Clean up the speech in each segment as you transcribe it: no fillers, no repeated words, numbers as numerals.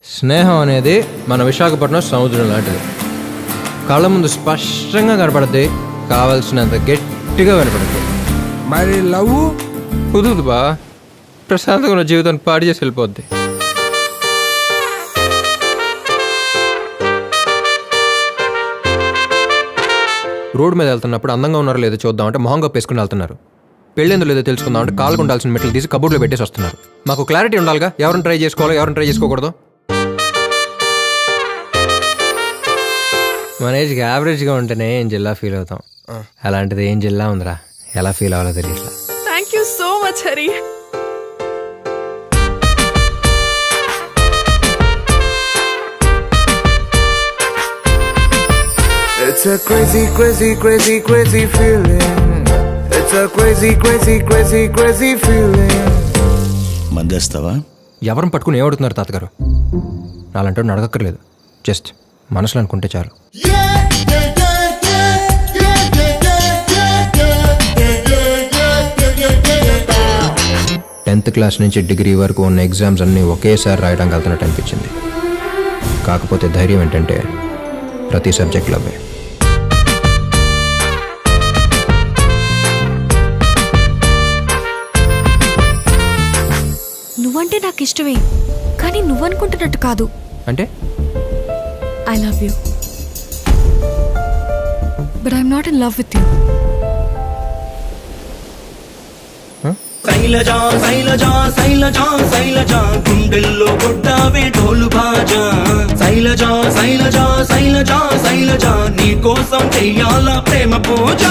స్నేహం అనేది మన విశాఖపట్నం సముద్రం లాంటిది. కళ్ళ ముందు స్పష్టంగా కనపడుద్ది, కావాల్సినంత గట్టిగా వినపడుద్ది. మరి లవ్ కుదురుదు బా, ప్రశాంతంగా ఉన్న జీవితాన్ని పాడు చేసి వెళ్ళిపోద్ది. రోడ్డు మీద వెళ్తున్నప్పుడు అందంగా ఉన్నారో లేదో చూద్దామంటే మొహం కప్పేసుకుని వెళ్తున్నారు. పెళ్ళేందో లేదో తెలుసుకుందామంటే కాళ్ళకు ఉండాల్సిన మెట్లు తీసి కబోర్డ్లో పెట్టేసి వస్తున్నారు. మాకు క్లారిటీ ఉండాలిగా, ఎవరిని ట్రై చేసుకోవాలో ఎవరిని ట్రై చేసుకోకూడదు. మన ఏజ్కి యావరేజ్గా ఉంటేనే ఏం జిల్లా ఫీల్ అవుతాం. అలాంటిది ఏం జిల్లా ఉందిరా, ఎలా ఫీల్ అవ్వాలో తెలియట్లా. Thank you so much Hari. It's a crazy, crazy, crazy, crazy feeling. It's a crazy, crazy, crazy, crazy feeling. మందేస్తావా? ఎవరిని పట్టుకుని ఏమడుతున్నారు తాతగారు? నాలంటూ నడగక్కర్లేదు, జస్ట్ మనసులో అనుకుంటే చాలు. 10th క్లాస్ నుంచి డిగ్రీ వరకు ఉన్న ఎగ్జామ్స్ అన్నీ ఒకేసారి రాయడానికి వెళ్తున్నట్టు అనిపించింది. కాకపోతే ధైర్యం ఏంటంటే ప్రతి సబ్జెక్ట్లో అవే. నువ్వంటే నాకు ఇష్టమే, కానీ నువ్వనుకుంటున్నట్టు కాదు. అంటే I love you, but I'm not in love with you. Shailaja Shailaja Shailaja Shailaja గుండెల్లో కొట్టావే ఢోలు బాజా. శైలజా శైలజా శైలజా శైలజా నీ కోసం చెయ్యాల ప్రేమ పూజ.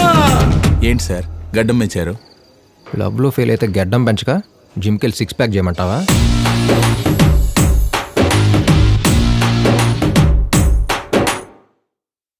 ఏంటి సార్ గడ్డం పెంచారు? లవ్లో ఫెయిల్ అయితే గడ్డం పెంచక జిమ్కి వెళ్ళి 6 ప్యాక్ చేయమంటావా?